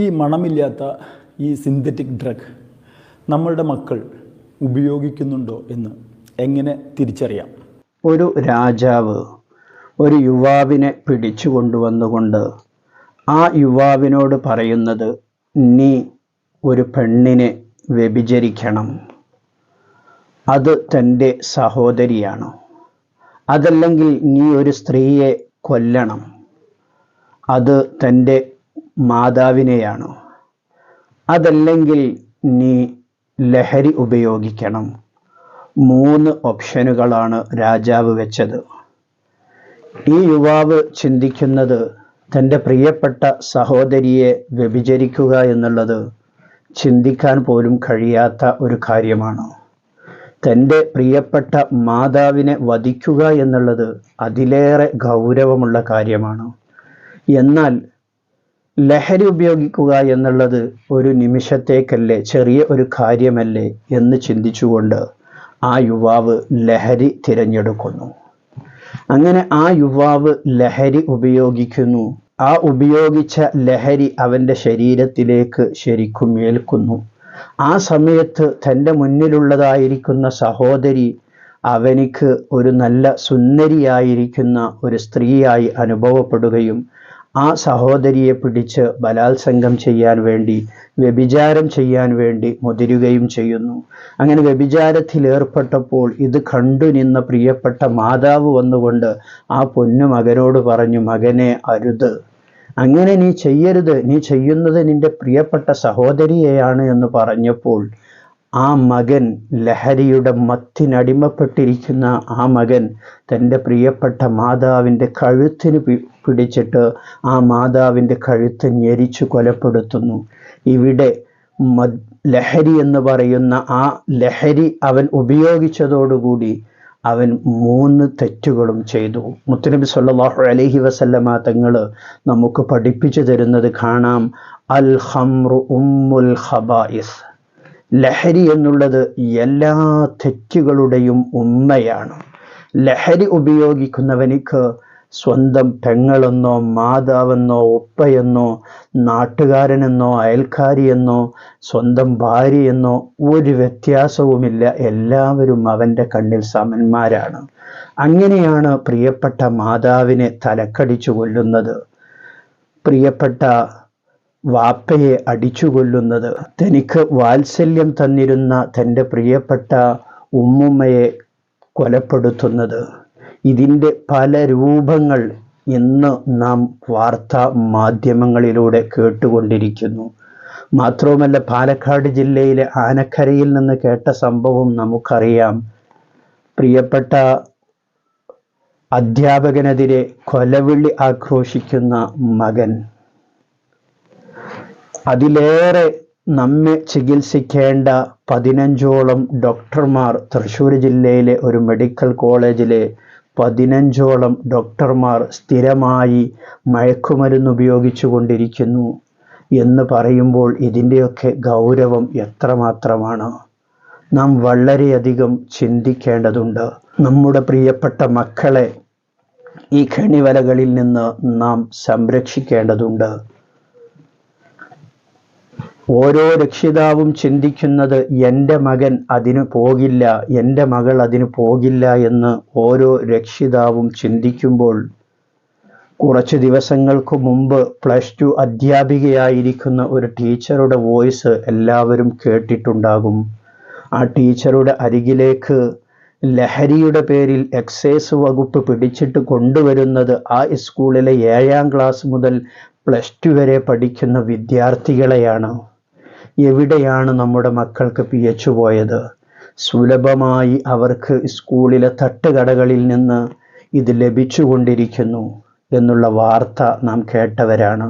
ഈ മണമില്ലാത്ത ഈ synthetic drug നമ്മളുടെ മക്കൾ ഉപയോഗിക്കുന്നുണ്ടോ എന്ന് എങ്ങനെ തിരിച്ചറിയാം? ഒരു രാജാവ് ഒരു യുവാവിനെ പിടിച്ചു കൊണ്ടുവന്നുകൊണ്ട് ആ യുവാവിനോട് പറയുന്നത്, നീ ഒരു പെണ്ണിനെ വ്യഭിചരിക്കണം, അത് തൻ്റെ സഹോദരിയാണ്. അതല്ലെങ്കിൽ നീ ഒരു സ്ത്രീയെ കൊല്ലണം, അത് തൻ്റെ മാതാവിനെയാണ്. അതല്ലെങ്കിൽ നീ ലഹരി ഉപയോഗിക്കണം. 3 ഓപ്ഷനുകളാണ് രാജാവ് വെച്ചത്. ഈ യുവാവ് ചിന്തിക്കുന്നത് തൻ്റെ പ്രിയപ്പെട്ട സഹോദരിയെ വ്യഭിചരിക്കുക എന്നുള്ളത് ചിന്തിക്കാൻ പോലും കഴിയാത്ത ഒരു കാര്യമാണ്. തൻ്റെ പ്രിയപ്പെട്ട മാതാവിനെ വധിക്കുക എന്നുള്ളത് അതിലേറെ ഗൗരവമുള്ള കാര്യമാണ്. എന്നാൽ ലഹരി ഉപയോഗിക്കുക എന്നുള്ളത് ഒരു നിമിഷത്തേക്കല്ലേ, ചെറിയ ഒരു കാര്യമല്ലേ എന്ന് ചിന്തിച്ചുകൊണ്ട് ആ യുവാവ് ലഹരി തിരഞ്ഞെടുക്കുന്നു. അങ്ങനെ ആ യുവാവ് ലഹരി ഉപയോഗിക്കുന്നു. ആ ഉപയോഗിച്ച ലഹരി അവൻ്റെ ശരീരത്തിലേക്ക് ശരിക്കും ഏൽക്കുന്നു. ആ സമയത്ത് തൻ്റെ മുന്നിലുള്ളതായിരിക്കുന്ന സഹോദരി അവനിക്ക് ഒരു നല്ല സുന്ദരിയായിരിക്കുന്ന ഒരു സ്ത്രീയായി അനുഭവപ്പെടുകയും ആ സഹോദരിയെ പിടിച്ച് ബലാത്സംഗം ചെയ്യാൻ വേണ്ടി, വ്യഭിചാരം ചെയ്യാൻ വേണ്ടി മുതിരുകയും ചെയ്യുന്നു. അങ്ങനെ വ്യഭിചാരത്തിൽ ഏർപ്പെട്ടപ്പോൾ ഇത് കണ്ടു നിന്ന പ്രിയപ്പെട്ട മാതാവ് വന്നുകൊണ്ട് ആ പൊന്നു മകനോട് പറഞ്ഞു, മകനെ അരുത്, അങ്ങനെ നീ ചെയ്യരുത്, നീ ചെയ്യുന്നത് നിന്റെ പ്രിയപ്പെട്ട സഹോദരിയെയാണ് എന്ന് പറഞ്ഞപ്പോൾ ആ മകൻ, ലഹരിയുടെ മത്തിനടിമപ്പെട്ടിരിക്കുന്ന ആ മകൻ തൻ്റെ പ്രിയപ്പെട്ട മാതാവിൻ്റെ കഴുത്തിന് പിടിച്ചിട്ട് ആ മാതാവിൻ്റെ കഴുത്ത് ഞെരിച്ചു കൊലപ്പെടുത്തുന്നു. ഇവിടെ ലഹരി എന്ന് പറയുന്ന ആ ലഹരി അവൻ ഉപയോഗിച്ചതോടുകൂടി അവൻ 3 തെറ്റുകളും ചെയ്തു. മുത്തുനബി സല്ലല്ലാഹു അലൈഹി വസല്ലമ തങ്ങൾ നമുക്ക് പഠിപ്പിച്ചു തരുന്നത് കാണാം, അൽ ഖംറു ഉമ്മുൽ ഖബായിസ്. ലഹരി എന്നുള്ളത് എല്ലാ തെറ്റുകളുടെയും ഉമ്മയാണ്. ലഹരി ഉപയോഗിക്കുന്നവനിക്ക് സ്വന്തം പെങ്ങളെന്നോ മാതാവെന്നോ ഉപ്പയെന്നോ നാട്ടുകാരനെന്നോ അയൽക്കാരിയെന്നോ സ്വന്തം ഭാര്യയെന്നോ ഒരു വ്യത്യാസവുമില്ല. എല്ലാവരും അവൻ്റെ കണ്ണിൽ സമന്മാരാണ്. അങ്ങനെയാണ് പ്രിയപ്പെട്ട മാതാവിനെ തലക്കടിച്ചു കൊല്ലുന്നത്, പ്രിയപ്പെട്ട വാപ്പയെ അടിച്ചു കൊല്ലുന്നത്, തനിക്ക് വാത്സല്യം തന്നിരുന്ന തൻ്റെ പ്രിയപ്പെട്ട ഉമ്മുമ്മയെ കൊലപ്പെടുത്തുന്നത്. ഇതിൻ്റെ പല രൂപങ്ങൾ ഇന്ന് നാം വാർത്താ മാധ്യമങ്ങളിലൂടെ കേട്ടുകൊണ്ടിരിക്കുന്നു. മാത്രവുമല്ല, പാലക്കാട് ജില്ലയിലെ ആനക്കരയിൽ നിന്ന് കേട്ട സംഭവം നമുക്കറിയാം. പ്രിയപ്പെട്ട അധ്യാപകനെതിരെ കൊലവിളി ആക്രോശിക്കുന്ന മകൻ. അതിലേറെ നമ്മെ ചികിത്സിക്കേണ്ട 15ഓളം ഡോക്ടർമാർ, തൃശ്ശൂർ ജില്ലയിലെ ഒരു മെഡിക്കൽ കോളേജിലെ 15ഓളം ഡോക്ടർമാർ സ്ഥിരമായി മയക്കുമരുന്ന് ഉപയോഗിച്ചു കൊണ്ടിരിക്കുന്നു എന്ന് പറയുമ്പോൾ ഇതിൻ്റെയൊക്കെ ഗൗരവം എത്രമാത്രമാണ് നാം വളരെയധികം ചിന്തിക്കേണ്ടതുണ്ട്. നമ്മുടെ പ്രിയപ്പെട്ട മക്കളെ ഈ കെണിവലകളിൽ നിന്ന് നാം സംരക്ഷിക്കേണ്ടതുണ്ട്. ഓരോ രക്ഷിതാവും ചിന്തിക്കുന്നത് എൻ്റെ മകൻ അതിന് പോകില്ല, എൻ്റെ മകൾ അതിന് പോകില്ല എന്ന് ഓരോ രക്ഷിതാവും ചിന്തിക്കുമ്പോൾ, കുറച്ച് ദിവസങ്ങൾക്ക് മുമ്പ് +2 അധ്യാപികയായിരിക്കുന്ന ഒരു ടീച്ചറുടെ വോയിസ് എല്ലാവരും കേട്ടിട്ടുണ്ടാകും. ആ ടീച്ചറുടെ അരികിലേക്ക് ലഹരിയുടെ പേരിൽ എക്സൈസ് വകുപ്പ് പിടിച്ചിട്ട് കൊണ്ടുവരുന്നത് ആ സ്കൂളിലെ 7ാം ക്ലാസ് മുതൽ +2 വരെ പഠിക്കുന്ന വിദ്യാർത്ഥികളെയാണ്. എവിടെയാണ് നമ്മുടെ മക്കൾക്ക് പിഴച്ചു പോയത്? സുലഭമായി അവർക്ക് സ്കൂളിലെ തട്ടുകടകളിൽ നിന്ന് ഇത് ലഭിച്ചുകൊണ്ടിരിക്കുന്നു എന്നുള്ള വാർത്ത നാം കേട്ടവരാണ്.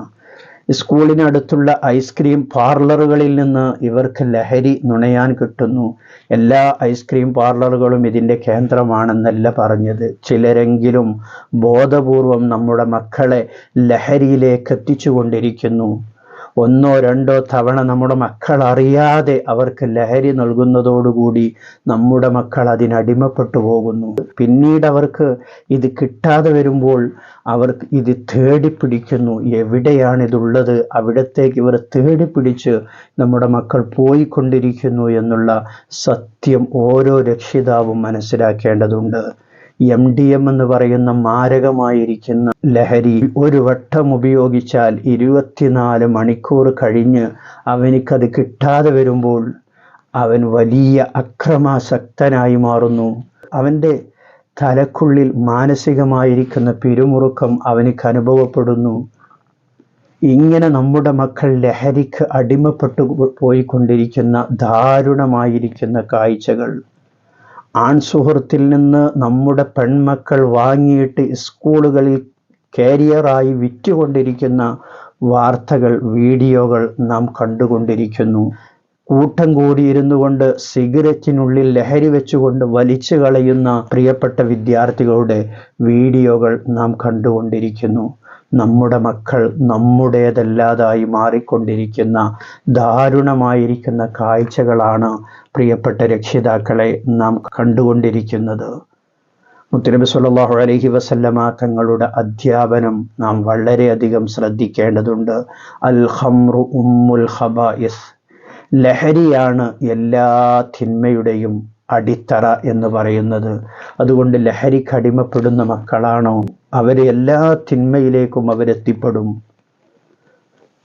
സ്കൂളിനടുത്തുള്ള ഐസ്ക്രീം പാർലറുകളിൽ നിന്ന് ഇവർക്ക് ലഹരി നുണയാൻ കിട്ടുന്നു. എല്ലാ ഐസ്ക്രീം പാർലറുകളും ഇതിൻ്റെ കേന്ദ്രമാണെന്നല്ല പറഞ്ഞത്. ചിലരെങ്കിലും ബോധപൂർവം നമ്മുടെ മക്കളെ ലഹരിയിലേക്ക് എത്തിച്ചു കൊണ്ടിരിക്കുന്നു. ഒന്നോ രണ്ടോ തവണ നമ്മുടെ മക്കൾ അറിയാതെ അവർക്ക് ലഹരി നൽകുന്നതോടുകൂടി നമ്മുടെ മക്കൾ അതിനടിമപ്പെട്ടു പോകുന്നു. പിന്നീട് അവർക്ക് ഇത് കിട്ടാതെ വരുമ്പോൾ അവർക്ക് ഇത് തേടിപ്പിടിക്കുന്നു. എവിടെയാണിതുള്ളത് അവിടത്തേക്ക് ഇവർ തേടിപ്പിടിച്ച് നമ്മുടെ മക്കൾ പോയിക്കൊണ്ടിരിക്കുന്നു എന്നുള്ള സത്യം ഓരോ രക്ഷിതാവും മനസ്സിലാക്കേണ്ടതുണ്ട്. MDM എന്ന് പറയുന്ന മാരകമായിരിക്കുന്ന ലഹരി ഒരു വട്ടം ഉപയോഗിച്ചാൽ 24 മണിക്കൂർ കഴിഞ്ഞ് അവനിക്കത് കിട്ടാതെ വരുമ്പോൾ അവൻ വലിയ അക്രമാസക്തനായി മാറുന്നു. അവൻ്റെ തലക്കുള്ളിൽ മാനസികമായിരിക്കുന്ന പിരിമുറുക്കം അവനിക്ക് അനുഭവപ്പെടുന്നു. ഇങ്ങനെ നമ്മുടെ മക്കൾ ലഹരിക്ക് അടിമപ്പെട്ടു പോയിക്കൊണ്ടിരിക്കുന്ന ദാരുണമായിരിക്കുന്ന കാഴ്ചകൾ, ആൺസുഹൃത്തിൽ നിന്ന് നമ്മുടെ പെൺമക്കൾ വാങ്ങിയിട്ട് സ്കൂളുകളിൽ കാരിയറായി വിറ്റുകൊണ്ടിരിക്കുന്ന വാർത്തകൾ, വീഡിയോകൾ നാം കണ്ടുകൊണ്ടിരിക്കുന്നു. കൂട്ടം കൂടിയിരുന്നു കൊണ്ട് സിഗരറ്റിനുള്ളിൽ ലഹരി വെച്ചുകൊണ്ട് വലിച്ചു കളയുന്ന പ്രിയപ്പെട്ട വിദ്യാർത്ഥികളുടെ വീഡിയോകൾ നാം കണ്ടുകൊണ്ടിരിക്കുന്നു. നമ്മുടെ മക്കൾ നമ്മുടേതല്ലാതായി മാറിക്കൊണ്ടിരിക്കുന്ന ദാരുണമായിരിക്കുന്ന കാഴ്ചകളാണ് പ്രിയപ്പെട്ട രക്ഷിതാക്കളെ നാം കണ്ടുകൊണ്ടിരിക്കുന്നത്. മുത്തുനബി സ്വല്ലല്ലാഹു അലൈഹി വസല്ലമ തങ്ങളുടെ അധ്യാപനം നാം വളരെയധികം ശ്രദ്ധിക്കേണ്ടതുണ്ട്. അൽ ഖംറു ഉമ്മുൽ ഖബായിസ്, ലഹരിയാണ് എല്ലാ തിന്മയുടെയും അടിത്തറ എന്ന് പറയുന്നത്. അതുകൊണ്ട് ലഹരിക്ക് അടിമപ്പെടുന്ന മക്കളാണോ അവർ എല്ലാ തിന്മയിലേക്കും അവരെത്തിപ്പെടും.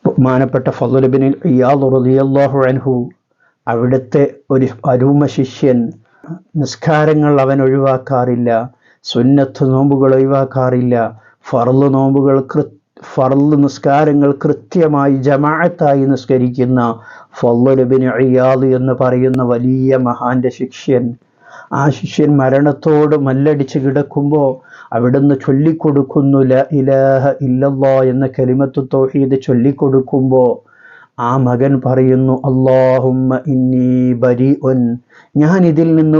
ബഹുമാനപ്പെട്ട ഫളൽ ഇബ്നു ഇയാദ് റളിയല്ലാഹു അൻഹു, അവിടുത്തെ ഒരു അരുമ ശിഷ്യൻ, നിസ്കാരങ്ങൾ അവൻ ഒഴിവാക്കാറില്ല, സുന്നത്ത് നോമ്പുകൾ ഒഴിവാക്കാറില്ല, ഫർള് നിസ്കാരങ്ങൾ കൃത്യമായി ജമാഅത്തായി നിസ്കരിക്കുന്ന ഫളൽ ഇബ്നു ഇയാദ് എന്ന് പറയുന്ന വലിയ മഹാന്റെ ശിഷ്യൻ. ആ ശിഷ്യൻ മരണത്തോട് മല്ലടിച്ച് കിടക്കുമ്പോൾ അവിടുന്ന് ചൊല്ലിക്കൊടുക്കുന്നു ലാ ഇലാഹ ഇല്ലല്ലാഹ് എന്ന കലിമത്തു തൗഹീദ് ചൊല്ലിക്കൊടുക്കുമ്പോൾ ആ മകൻ പറയുന്നു, അല്ലാഹുമ്മ ഇന്നി ബരീഉൻ, ഞാൻ ഇതിൽ നിന്ന്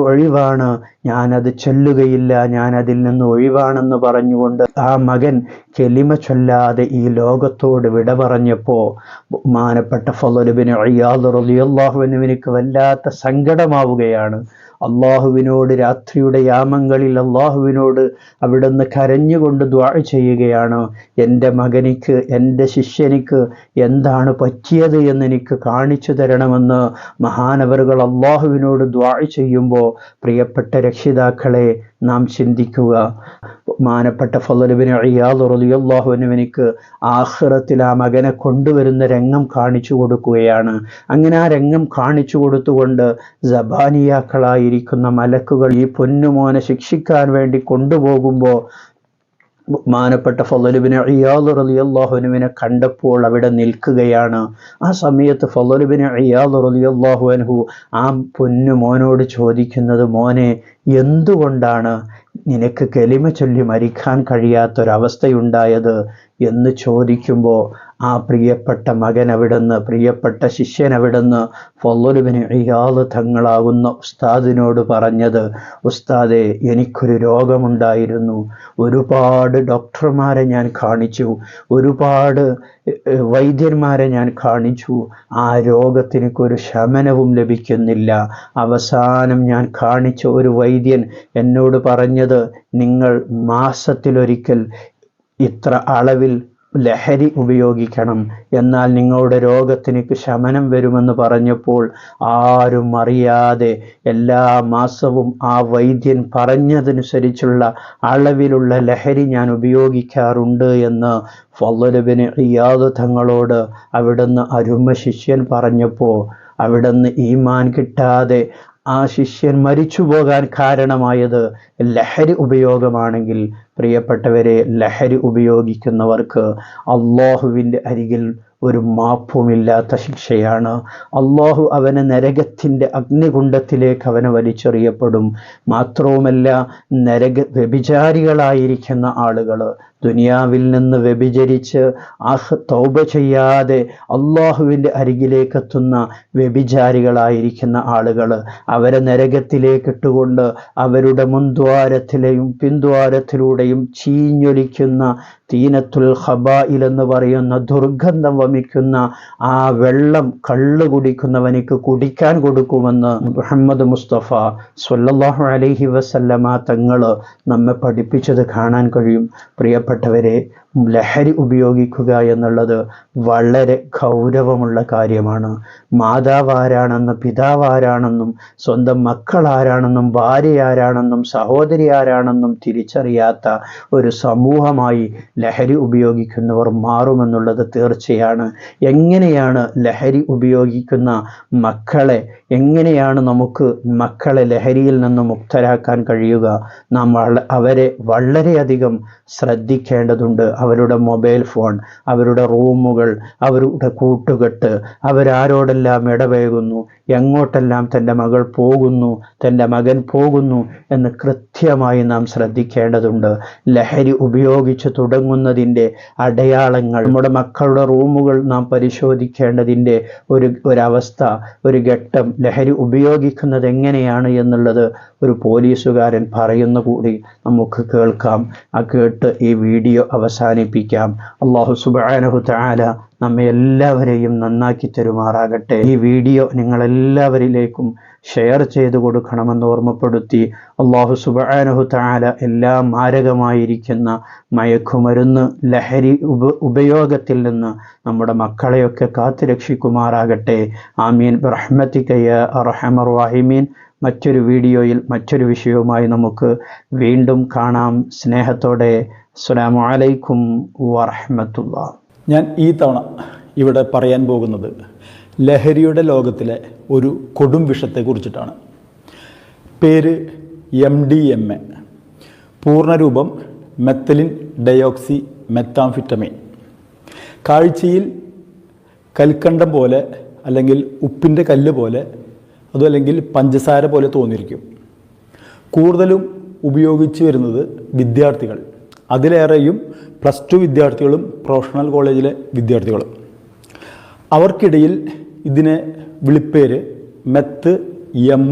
ഒഴിവാണ്, ഞാനത് ചൊല്ലുകയില്ല, ഞാൻ അതിൽ നിന്ന് ഒഴിവാണെന്ന് പറഞ്ഞുകൊണ്ട് ആ മകൻ കലിമ ചൊല്ലാതെ ഈ ലോകത്തോട് വിട പറഞ്ഞപ്പോൾ ബഹുമാനപ്പെട്ട ഫളൽ ഇബ്നു ഇയാദ് റളിയല്ലാഹു അൻഹുവിന് വല്ലാത്ത സങ്കടമാവുകയാണ്. അള്ളാഹുവിനോട് രാത്രിയുടെ യാമങ്ങളിൽ അള്ളാഹുവിനോട് അവിടുന്ന് കരഞ്ഞുകൊണ്ട് ദുആ ചെയ്യുകയാണ്, എൻ്റെ മകനിക്ക്, എൻ്റെ ശിഷ്യനിക്ക് എന്താണ് പറ്റിയത് എന്ന് എനിക്ക് കാണിച്ചു തരണമെന്ന് മഹാനവറുകൾ അള്ളാഹുവിനോട് ദുആ ചെയ്യുമ്പോൾ പ്രിയപ്പെട്ട രക്ഷിതാക്കളെ നാം ചിന്തിക്കുക. ബഹുമാനപ്പെട്ട ഫളൽ ഇബ്നു ഇയാദ് റളിയല്ലാഹു അൻഹുവിന് ആഖിറത്തിൽ ആ മകനെ കൊണ്ടുവരുന്ന രംഗം കാണിച്ചു കൊടുക്കുകയാണ്. അങ്ങനെ ആ രംഗം കാണിച്ചു കൊടുത്തുകൊണ്ട് സബാനിയാക്കളായിരിക്കുന്ന മലക്കുകൾ ഈ പൊന്നുമോനെ ശിക്ഷിക്കാൻ വേണ്ടി കൊണ്ടുപോകുമ്പോൾ ബഹുമാനപ്പെട്ട ഫളൽ ഇബ്നു ഇയാദ് റളിയല്ലാഹു അൻഹുവിനെ കണ്ടപ്പോൾ അവിടെ നിൽക്കുകയാണ്. ആ സമയത്ത് ഫളൽ ഇബ്നു ഇയാദ് റളിയല്ലാഹു അൻഹു ആ പൊന്നുമോനോട് ചോദിക്കുന്നത്, മോനെ, എന്തുകൊണ്ടാണ് നിനക്ക് കലിമ ചൊല്ലി മരിക്കാൻ കഴിയാത്തൊരവസ്ഥയുണ്ടായത് എന്ന് ചോദിക്കുമ്പോൾ ആ പ്രിയപ്പെട്ട മകൻ അവിടുന്ന്, പ്രിയപ്പെട്ട ശിഷ്യൻ അവിടുന്ന് ഫളൽ ഇബ്നു ഇയാദ് തങ്ങളാകുന്ന ഉസ്താദിനോട് പറഞ്ഞത്, ഉസ്താദേ, എനിക്കൊരു രോഗമുണ്ടായിരുന്നു, ഒരുപാട് ഡോക്ടർമാരെ ഞാൻ കാണിച്ചു, ഒരുപാട് വൈദ്യന്മാരെ ഞാൻ കാണിച്ചു, ആ രോഗത്തിനൊരു ശമനവും ലഭിക്കുന്നില്ല. അവസാനം ഞാൻ കാണിച്ച ഒരു വൈദ്യൻ എന്നോട് പറഞ്ഞത്, നിങ്ങൾ മാസത്തിലൊരിക്കൽ ഇത്ര അളവിൽ ലഹരി ഉപയോഗിക്കണം, എന്നാൽ നിങ്ങളുടെ രോഗത്തിനൊക്കെ ശമനം വരുമെന്ന് പറഞ്ഞപ്പോൾ ആരും അറിയാതെ എല്ലാ മാസവും ആ വൈദ്യൻ പറഞ്ഞതനുസരിച്ചുള്ള അളവിലുള്ള ലഹരി ഞാൻ ഉപയോഗിക്കാറുണ്ട് എന്ന് ഫളൽ ഇബ്നു ഇയാദ് തങ്ങളോട് അവിടുന്ന് അരുമ ശിഷ്യൻ പറഞ്ഞപ്പോൾ അവിടുന്ന് ഈമാൻ കിട്ടാതെ ആ ശിഷ്യൻ മരിച്ചു പോകാൻ കാരണമായത് ലഹരി ഉപയോഗമാണെങ്കിൽ പ്രിയപ്പെട്ടവരെ, ലഹരി ഉപയോഗിക്കുന്നവർക്ക് അള്ളാഹുവിൻ്റെ അരികിൽ ഒരു മാപ്പുമില്ലാത്ത ശിക്ഷയാണ്. അള്ളാഹു അവനെ നരകത്തിൻ്റെ അഗ്നികുണ്ഡത്തിലേക്ക് അവനെ വലിച്ചെറിയപ്പെടും. മാത്രവുമല്ല, വ്യഭിചാരികളായിരിക്കുന്ന ആളുകൾ, ദുനിയാവിൽ നിന്ന് വ്യഭിചരിച്ച് തൗബ ചെയ്യാതെ അള്ളാഹുവിൻ്റെ അരികിലേക്ക് എത്തുന്ന വ്യഭിചാരികളായിരിക്കുന്ന ആളുകൾ, അവരെ നരകത്തിലേക്ക് ഇട്ടുകൊണ്ട് അവരുടെ മുൻദ്വാരത്തിലെയും പിൻദ്വാരത്തിലൂടെയും ചീഞ്ഞൊലിക്കുന്ന തീനത്തുൽ ഖബായിൽ എന്ന് പറയുന്ന ദുർഗന്ധം വമിക്കുന്ന ആ വെള്ളം കള്ള് കുടിക്കുന്നവനിക്ക് കുടിക്കാൻ കൊടുക്കുമെന്ന് മുഹമ്മദ് മുസ്തഫ സ്വല്ലല്ലാഹു അലൈഹി വസല്ലമ തങ്ങൾ നമ്മെ പഠിപ്പിച്ചത് കാണാൻ കഴിയും. പ്രിയപ്പെട്ടവരെ, ലഹരി ഉപയോഗിക്കുക എന്നുള്ളത് വളരെ ഗൗരവമുള്ള കാര്യമാണ്. മാതാവാരാണെന്നും പിതാവാരാണെന്നും സ്വന്തം മക്കളാരാണെന്നും ഭാര്യയാരാണെന്നും സഹോദരി ആരാണെന്നും തിരിച്ചറിയാത്ത ഒരു സമൂഹമായി ലഹരി ഉപയോഗിക്കുന്നവർ മാറുമെന്നുള്ളത് തീർച്ചയാണ്. എങ്ങനെയാണ് ലഹരി ഉപയോഗിക്കുന്ന മക്കളെ, എങ്ങനെയാണ് നമുക്ക് മക്കളെ ലഹരിയിൽ നിന്ന് മുക്തരാക്കാൻ കഴിയുക? നാം അവരെ വളരെയധികം ശ്രദ്ധിക്കേണ്ടതുണ്ട്. അവരുടെ മൊബൈൽ ഫോൺ, അവരുടെ റൂമുകൾ, അവരുടെ കൂട്ടുകെട്ട്, അവരാരോടെല്ലാം ഇടപഴകുന്നു, എങ്ങോട്ടെല്ലാം തൻ്റെ മകൾ പോകുന്നു, തൻ്റെ മകൻ പോകുന്നു എന്ന് കൃത്യമായി നാം ശ്രദ്ധിക്കേണ്ടതുണ്ട്. ലഹരി ഉപയോഗിച്ച് തുടങ്ങുന്നതിൻ്റെ അടയാളങ്ങൾ, നമ്മുടെ മക്കളുടെ റൂമുകൾ നാം പരിശോധിക്കേണ്ടതിൻ്റെ ഒരവസ്ഥ, ഒരു ഘട്ടം, ലഹരി ഉപയോഗിക്കുന്നത് എങ്ങനെയാണ് എന്നുള്ളത് ഒരു പോലീസുകാരൻ പറയുന്ന കൂടി നമുക്ക് കേൾക്കാം. കേട്ട് ഈ വീഡിയോ അവസാനിപ്പിക്കാം. അല്ലാഹു സുബ്ഹാനഹു തആല നമ്മെ എല്ലാവരെയും നന്നാക്കി തരുമാറാകട്ടെ. ഈ വീഡിയോ നിങ്ങളെല്ലാവരിലേക്കും ഷെയർ ചെയ്തു കൊടുക്കണമെന്ന് ഓർമ്മപ്പെടുത്തി അല്ലാഹു സുബ്ഹാനഹു തആല എല്ലാ മാരകമായിരിക്കുന്ന മയക്കുമരുന്ന് ലഹരി ഉപയോഗത്തിൽ നിന്ന് നമ്മുടെ മക്കളെയൊക്കെ കാത്തുരക്ഷിക്കുമാറാകട്ടെ. ആമീൻ ബിറഹ്മതിക യാ അർഹമർ റഹീമീൻ. മറ്റൊരു വീഡിയോയിൽ മറ്റൊരു വിഷയവുമായി നമുക്ക് വീണ്ടും കാണാം. സ്നേഹത്തോടെ അസ്സലാമു അലൈക്കും വറഹ്മത്തുള്ളാഹി. ഞാൻ ഈ തവണ ഇവിടെ പറയാൻ പോകുന്നത് ലഹരിയുടെ ലോകത്തിലെ ഒരു കൊടും വിഷത്തെക്കുറിച്ചിട്ടാണ്. പേര് MDMA, പൂർണ്ണരൂപം മെത്തലിൻ ഡയോക്സി മെത്താംഫിറ്റമീൻ. കാഴ്ചയിൽ കൽക്കണ്ടം പോലെ അല്ലെങ്കിൽ ഉപ്പിൻ്റെ കല്ല് പോലെ, അതും അല്ലെങ്കിൽ പഞ്ചസാര പോലെ തോന്നിയിരിക്കും. കൂടുതലും ഉപയോഗിച്ച് വരുന്നത് വിദ്യാർത്ഥികൾ, അതിലേറെയും +2 വിദ്യാർത്ഥികളും പ്രൊഫഷണൽ കോളേജിലെ വിദ്യാർത്ഥികളും. അവർക്കിടയിൽ ഇതിനെ വിളിപ്പേര് മെത്ത്, എം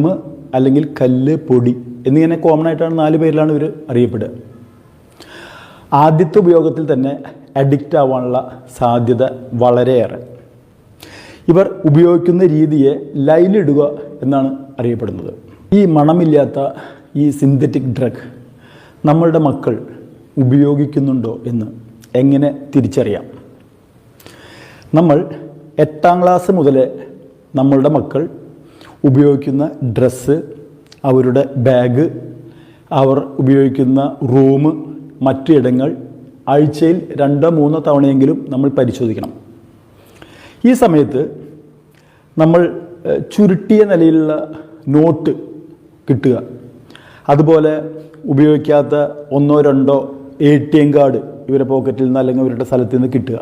അല്ലെങ്കിൽ കല്ല്, പൊടി എന്നിങ്ങനെ കോമൺ ആയിട്ടാണ് 4 പേരിലാണ് ഇവർ അറിയപ്പെടുക. ആദ്യത്തെ ഉപയോഗത്തിൽ തന്നെ അഡിക്റ്റ് ആവാനുള്ള സാധ്യത വളരെയേറെ. ഇവർ ഉപയോഗിക്കുന്ന രീതിയെ ലൈനിടുക എന്നാണ് അറിയപ്പെടുന്നത്. ഈ മണമില്ലാത്ത ഈ സിന്തറ്റിക് ഡ്രഗ് നമ്മളുടെ മക്കൾ ഉപയോഗിക്കുന്നുണ്ടോ എന്ന് എങ്ങനെ തിരിച്ചറിയാം? നമ്മൾ 8ാം ക്ലാസ് മുതലേ നമ്മളുടെ മക്കൾ ഉപയോഗിക്കുന്ന ഡ്രസ്സ്, അവരുടെ ബാഗ്, അവർ ഉപയോഗിക്കുന്ന റൂം, മറ്റു ഇടങ്ങൾ ആഴ്ചയിൽ 2-3 തവണയെങ്കിലും നമ്മൾ പരിശോധിക്കണം. ഈ സമയത്ത് നമ്മൾ ചുരുട്ടിയ നിലയിലുള്ള നോട്ട് കിട്ടുക, അതുപോലെ ഉപയോഗിക്കാത്ത 1-2 ATM കാർഡ് ഇവരുടെ പോക്കറ്റിൽ നിന്ന് അല്ലെങ്കിൽ ഇവരുടെ സ്ഥലത്ത് നിന്ന് കിട്ടുക,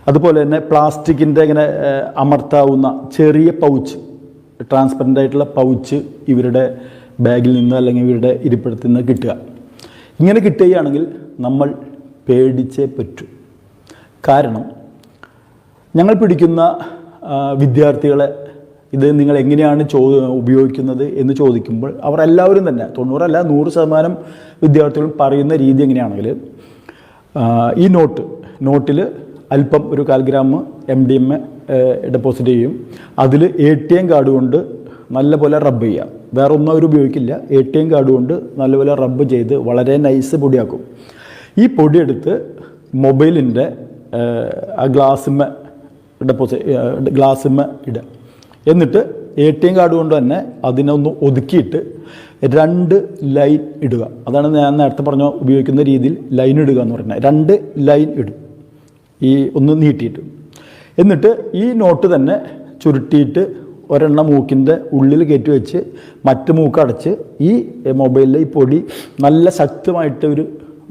അതുപോലെ തന്നെ പ്ലാസ്റ്റിക്കിൻ്റെ ഇങ്ങനെ അമർത്താവുന്ന ചെറിയ പൗച്ച്, ട്രാൻസ്പെറൻ്റ് ആയിട്ടുള്ള പൗച്ച് ഇവരുടെ ബാഗിൽ നിന്ന് അല്ലെങ്കിൽ ഇവരുടെ ഇരിപ്പിടത്തിൽ നിന്ന് കിട്ടുക. ഇങ്ങനെ കിട്ടുകയാണെങ്കിൽ നമ്മൾ പേടിച്ചേ പറ്റൂ. കാരണം ഞങ്ങൾ പിടിക്കുന്ന വിദ്യാർത്ഥികളെ ഇത് നിങ്ങൾ എങ്ങനെയാണ് ഉപയോഗിക്കുന്നത് എന്ന് ചോദിക്കുമ്പോൾ അവർ എല്ലാവരും തന്നെ 90 അല്ല 100% വിദ്യാർത്ഥികളും പറയുന്ന രീതി എങ്ങനെയാണെങ്കിൽ, ഈ നോട്ടിൽ അല്പം ഒരു 1/4 ഗ്രാം MDMA ഡെപ്പോസിറ്റ് ചെയ്യും. അതിൽ ATM കാർഡ് കൊണ്ട് നല്ലപോലെ റബ്ബ് ചെയ്യുക. വേറെ ഒന്നും അവർ ഉപയോഗിക്കില്ല. ATM കാർഡ് കൊണ്ട് നല്ലപോലെ റബ്ബ് ചെയ്ത് വളരെ നൈസ് പൊടിയാക്കും. ഈ പൊടിയെടുത്ത് മൊബൈലിൻ്റെ ആ ഗ്ലാസ്സിന്മേ ഇടുക. എന്നിട്ട് ATM കാർഡ് കൊണ്ട് തന്നെ അതിനൊന്ന് ഒതുക്കിയിട്ട് 2 ലൈൻ ഇടുക. അതാണ് ഞാൻ നേരത്തെ പറഞ്ഞ ഉപയോഗിക്കുന്ന രീതിയിൽ ലൈൻ ഇടുക എന്ന് പറഞ്ഞാൽ 2 ലൈൻ ഇടും, ഈ ഒന്ന് നീട്ടിയിട്ട്. എന്നിട്ട് ഈ നോട്ട് തന്നെ ചുരുട്ടിയിട്ട് ഒരെണ്ണം മൂക്കിൻ്റെ ഉള്ളിൽ കയറ്റി വെച്ച് മറ്റ് മൂക്കടച്ച് ഈ മൊബൈലിലെ ഈ പൊടി നല്ല ശക്തമായിട്ട് ഒരു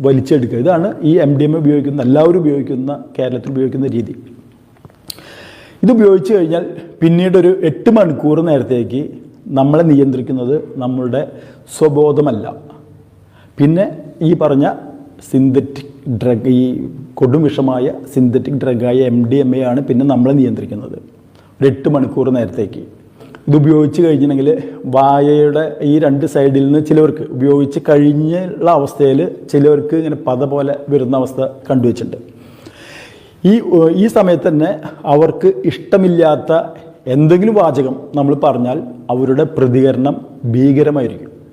വലിച്ചെടുക്കുക. ഇതാണ് ഈ MDMA ഉപയോഗിക്കുന്ന എല്ലാവരും ഉപയോഗിക്കുന്ന, കേരളത്തിൽ ഉപയോഗിക്കുന്ന രീതി. ഇത് ഉപയോഗിച്ച് കഴിഞ്ഞാൽ പിന്നീടൊരു 8 മണിക്കൂർ നേരത്തേക്ക് നമ്മളെ നിയന്ത്രിക്കുന്നത് നമ്മളുടെ സ്വബോധമല്ല, പിന്നെ ഈ പറഞ്ഞ സിന്തറ്റിക് ഡ്രഗ്, ഈ കൊടും വിഷമായ സിന്തറ്റിക് ഡ്രഗായ MDMA ആണ് പിന്നെ നമ്മളെ നിയന്ത്രിക്കുന്നത് ഒരു 8 മണിക്കൂർ നേരത്തേക്ക്. ഇത് ഉപയോഗിച്ച് കഴിഞ്ഞിട്ടുണ്ടെങ്കിൽ വായയുടെ ഈ 2 സൈഡിൽ നിന്ന് ചിലവർക്ക് ഉപയോഗിച്ച് കഴിഞ്ഞുള്ള അവസ്ഥയിൽ ചിലവർക്ക് ഇങ്ങനെ പത പോലെ വരുന്ന അവസ്ഥ കണ്ടുവച്ചിട്ടുണ്ട്. ഈ സമയത്ത് തന്നെ അവർക്ക് ഇഷ്ടമില്ലാത്ത എന്തെങ്കിലും വാചകം നമ്മൾ പറഞ്ഞാൽ അവരുടെ പ്രതികരണം ഭീകരമായിരിക്കും.